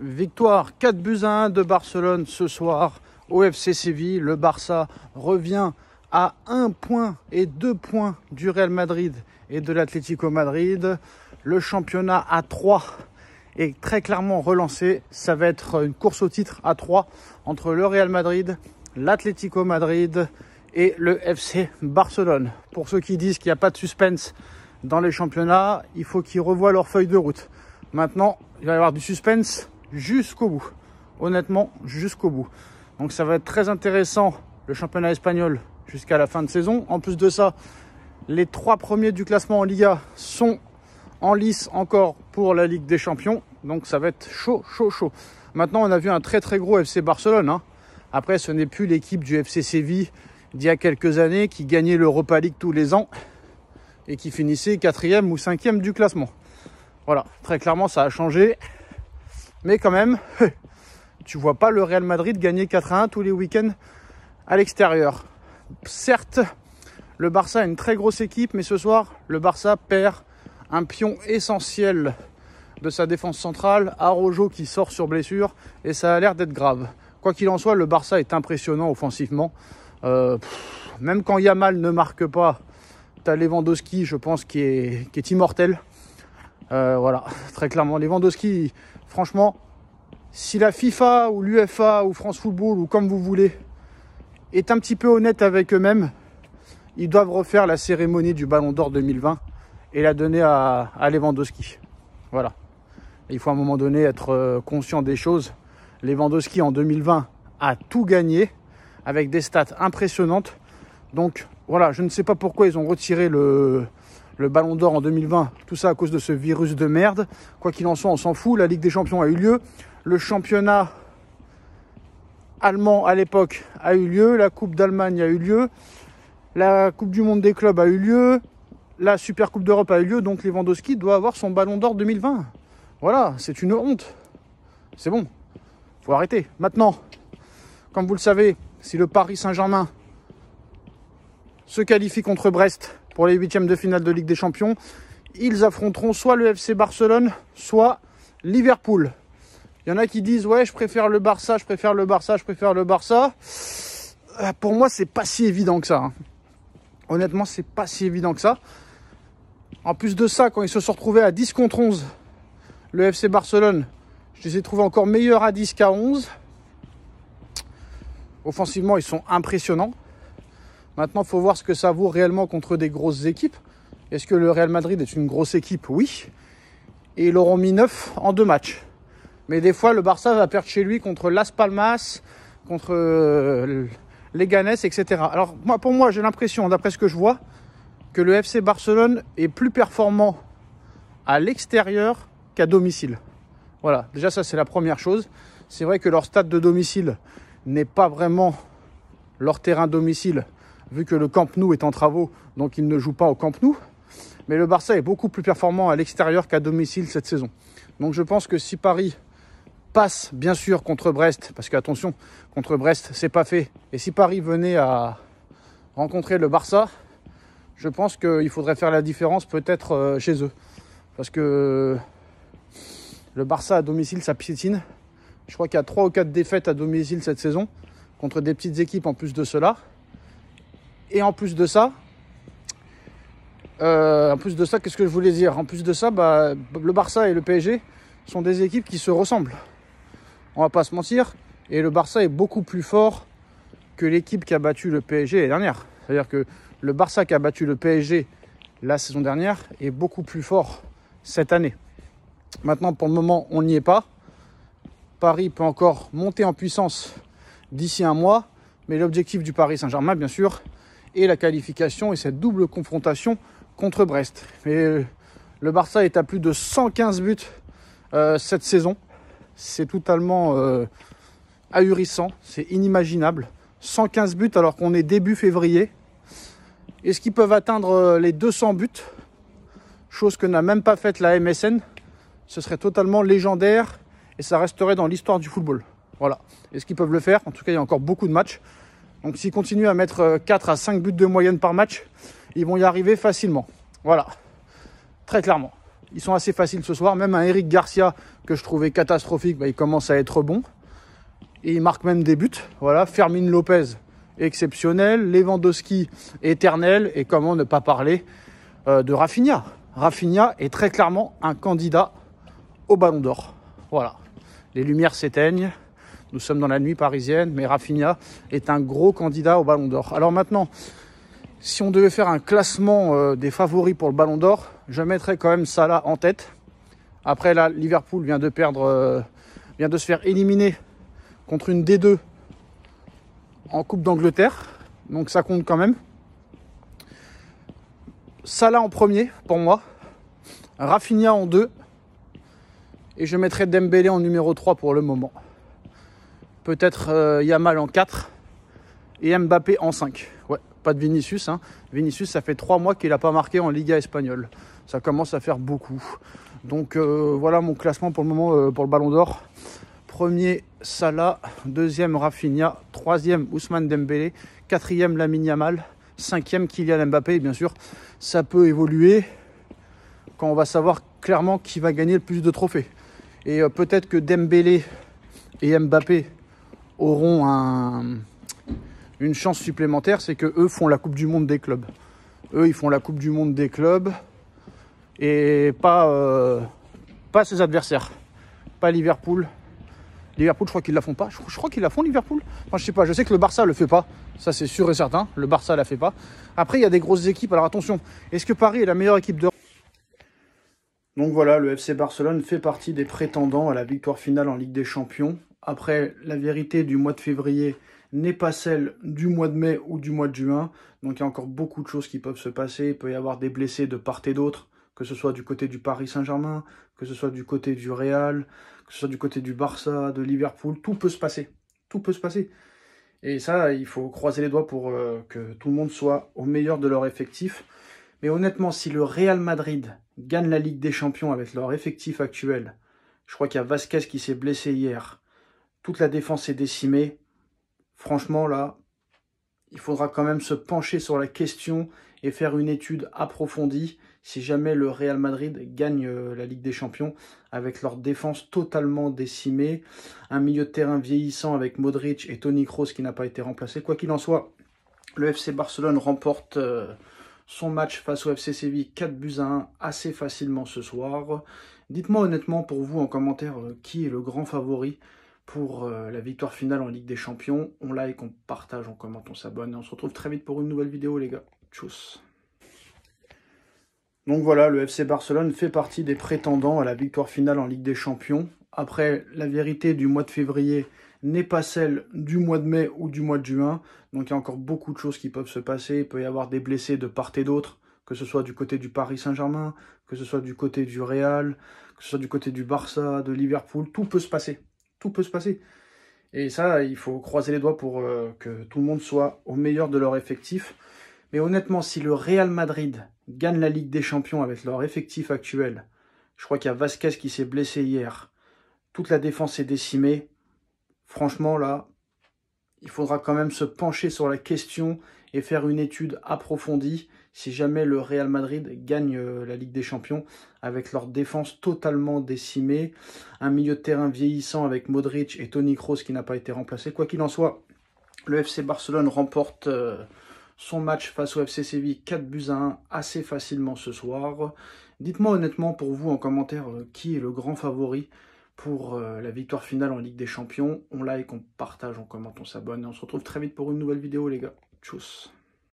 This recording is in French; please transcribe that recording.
Victoire 4-1 de Barcelone ce soir au FC Séville. Le Barça revient à 1 point et 2 points du Real Madrid et de l'Atlético Madrid. Le championnat à 3 est très clairement relancé. Ça va être une course au titre à 3 entre le Real Madrid, l'Atlético Madrid et le FC Barcelone. Pour ceux qui disent qu'il n'y a pas de suspense dans les championnats, il faut qu'ils revoient leur feuille de route. Maintenant, il va y avoir du suspense jusqu'au bout. Honnêtement, jusqu'au bout. Donc ça va être très intéressant, le championnat espagnol, jusqu'à la fin de saison. En plus de ça, les 3 premiers du classement en Liga sont en lice encore pour la Ligue des Champions. Donc ça va être chaud, chaud, chaud. Maintenant, on a vu un très très gros FC Barcelone. Après, ce n'est plus l'équipe du FC Séville d'il y a quelques années qui gagnait l'Europa League tous les ans et qui finissait 4e ou 5e du classement. Voilà, très clairement, ça a changé. Mais quand même, tu vois pas le Real Madrid gagner 4-1 tous les week-ends à l'extérieur. Certes, le Barça a une très grosse équipe, mais ce soir, le Barça perd un pion essentiel de sa défense centrale, Araujo qui sort sur blessure, et ça a l'air d'être grave. Quoi qu'il en soit, le Barça est impressionnant offensivement. Même quand Yamal ne marque pas, t'as Lewandowski, je pense, qui est immortel. Voilà, très clairement, Lewandowski, franchement, si la FIFA ou l'UEFA ou France Football ou comme vous voulez est un petit peu honnête avec eux-mêmes, ils doivent refaire la cérémonie du Ballon d'Or 2020 et la donner à Lewandowski. Voilà. Il faut à un moment donné être conscient des choses. Lewandowski en 2020 a tout gagné avec des stats impressionnantes. Donc voilà, je ne sais pas pourquoi ils ont retiré le Ballon d'Or en 2020. Tout ça à cause de ce virus de merde. Quoi qu'il en soit, on s'en fout. La Ligue des Champions a eu lieu. Le championnat allemand à l'époque a eu lieu. La Coupe d'Allemagne a eu lieu. La Coupe du Monde des clubs a eu lieu. La Super Coupe d'Europe a eu lieu. Donc Lewandowski doit avoir son Ballon d'Or 2020. Voilà, c'est une honte. C'est bon. Faut arrêter. Maintenant, comme vous le savez, si le Paris Saint-Germain se qualifie contre Brest pour les 8e de finale de Ligue des Champions, ils affronteront soit le FC Barcelone, soit Liverpool. Il y en a qui disent « Ouais, je préfère le Barça, je préfère le Barça, je préfère le Barça. » Pour moi, c'est pas si évident que ça. Honnêtement, c'est pas si évident que ça. En plus de ça, quand ils se sont retrouvés à 10 contre 11, le FC Barcelone, je les ai trouvés encore meilleurs à 10 qu'à 11. Offensivement, ils sont impressionnants. Maintenant, il faut voir ce que ça vaut réellement contre des grosses équipes. Est-ce que le Real Madrid est une grosse équipe? Oui. Et ils l'auront mis 9 en 2 matchs. Mais des fois, le Barça va perdre chez lui contre Las Palmas, contre Leganés, etc. Alors, pour moi, j'ai l'impression, d'après ce que je vois, que le FC Barcelone est plus performant à l'extérieur qu'à domicile. Voilà, déjà ça c'est la première chose. C'est vrai que leur stade de domicile n'est pas vraiment leur terrain domicile, vu que le Camp Nou est en travaux, donc ils ne jouent pas au Camp Nou. Mais le Barça est beaucoup plus performant à l'extérieur qu'à domicile cette saison. Donc je pense que si Paris passe bien sûr contre Brest, parce qu'attention, contre Brest c'est pas fait, et si Paris venait à rencontrer le Barça, je pense qu'il faudrait faire la différence peut-être chez eux. Parce que le Barça à domicile, ça piétine. Je crois qu'il y a 3 ou 4 défaites à domicile cette saison, contre des petites équipes en plus de cela. Et en plus de ça, qu'est-ce que je voulais dire? En plus de ça, le Barça et le PSG sont des équipes qui se ressemblent. On va pas se mentir. Et le Barça est beaucoup plus fort que l'équipe qui a battu le PSG l'année dernière. C'est-à-dire que le Barça qui a battu le PSG la saison dernière est beaucoup plus fort cette année. Maintenant, pour le moment, on n'y est pas. Paris peut encore monter en puissance d'ici un mois. Mais l'objectif du Paris Saint-Germain, bien sûr, est la qualification et cette double confrontation contre Brest. Mais le Barça est à plus de 115 buts cette saison. C'est totalement ahurissant. C'est inimaginable. 115 buts alors qu'on est début février. Est-ce qu'ils peuvent atteindre les 200 buts? Chose que n'a même pas faite la MSN. Ce serait totalement légendaire et ça resterait dans l'histoire du football. Voilà. Est-ce qu'ils peuvent le faire? En tout cas, il y a encore beaucoup de matchs. Donc s'ils continuent à mettre 4 à 5 buts de moyenne par match, ils vont y arriver facilement. Voilà. Très clairement. ils sont assez faciles ce soir. Même un Eric Garcia, que je trouvais catastrophique, il commence à être bon. Et il marque même des buts. Voilà, Fermin Lopez, exceptionnel. Lewandowski, éternel. Et comment ne pas parler de Rafinha. Rafinha est très clairement un candidat au Ballon d'Or. Voilà, les lumières s'éteignent. Nous sommes dans la nuit parisienne, mais Rafinha est un gros candidat au Ballon d'Or. Alors maintenant, si on devait faire un classement des favoris pour le Ballon d'Or, je mettrais quand même Salah en tête. Après là, Liverpool vient de se faire éliminer contre une D2 en Coupe d'Angleterre. Donc ça compte quand même. Salah en premier pour moi. Rafinha en 2. Et je mettrais Dembélé en numéro 3 pour le moment. Peut-être Yamal en 4 et Mbappé en 5. Ouais, pas de Vinicius. Vinicius, ça fait 3 mois qu'il n'a pas marqué en Liga espagnole. Ça commence à faire beaucoup. Donc voilà mon classement pour le moment pour le Ballon d'Or. Premier, Salah. Deuxième, Rafinha. Troisième, Ousmane Dembélé. Quatrième, Lamine Yamal. Cinquième, Kylian Mbappé. Et bien sûr, ça peut évoluer quand on va savoir clairement qui va gagner le plus de trophées. Et peut-être que Dembélé et Mbappé auront une chance supplémentaire, c'est que eux font la Coupe du Monde des clubs. Eux, ils font la Coupe du Monde des clubs et pas ses adversaires. Pas Liverpool. Liverpool, je crois qu'ils la font pas. Je crois qu'ils la font, Liverpool. Enfin, je sais pas. Je sais que le Barça le fait pas. Ça, c'est sûr et certain. Le Barça la fait pas. Après, il y a des grosses équipes. Alors attention, est-ce que Paris est la meilleure équipe d'Europe? Donc voilà, le FC Barcelone fait partie des prétendants à la victoire finale en Ligue des Champions. Après, la vérité du mois de février n'est pas celle du mois de mai ou du mois de juin. Donc il y a encore beaucoup de choses qui peuvent se passer. Il peut y avoir des blessés de part et d'autre, que ce soit du côté du Paris Saint-Germain, que ce soit du côté du Real, que ce soit du côté du Barça, de Liverpool. Tout peut se passer. Tout peut se passer. Et ça, il faut croiser les doigts pour que tout le monde soit au meilleur de leur effectif. Mais honnêtement, si le Real Madrid gagne la Ligue des Champions avec leur effectif actuel, je crois qu'il y a Vasquez qui s'est blessé hier, toute la défense est décimée, franchement là, il faudra quand même se pencher sur la question et faire une étude approfondie si jamais le Real Madrid gagne la Ligue des Champions avec leur défense totalement décimée, un milieu de terrain vieillissant avec Modric et Toni Kroos qui n'a pas été remplacé. Quoi qu'il en soit, le FC Barcelone remporte son match face au FC Séville 4-1 assez facilement ce soir. Dites-moi honnêtement pour vous en commentaire qui est le grand favori pour la victoire finale en Ligue des Champions. On like, on partage, on commente, on s'abonne et on se retrouve très vite pour une nouvelle vidéo les gars. Tchuss. Donc voilà, le FC Barcelone fait partie des prétendants à la victoire finale en Ligue des Champions. Après, la vérité du mois de février n'est pas celle du mois de mai ou du mois de juin. Donc il y a encore beaucoup de choses qui peuvent se passer. Il peut y avoir des blessés de part et d'autre, que ce soit du côté du Paris Saint-Germain, que ce soit du côté du Real, que ce soit du côté du Barça, de Liverpool. Tout peut se passer. Tout peut se passer. Et ça, il faut croiser les doigts pour que tout le monde soit au meilleur de leur effectif. Mais honnêtement, si le Real Madrid gagne la Ligue des Champions avec leur effectif actuel, je crois qu'il y a Vasquez qui s'est blessé hier, toute la défense est décimée, franchement là, il faudra quand même se pencher sur la question et faire une étude approfondie si jamais le Real Madrid gagne la Ligue des Champions avec leur défense totalement décimée, un milieu de terrain vieillissant avec Modric et Toni Kroos qui n'a pas été remplacé. Quoi qu'il en soit, le FC Barcelone remporte son match face au FC Séville 4-1 assez facilement ce soir. Dites-moi honnêtement pour vous en commentaire qui est le grand favori pour la victoire finale en Ligue des Champions. On like, on partage, on commente, on s'abonne et on se retrouve très vite pour une nouvelle vidéo les gars. Tchuss.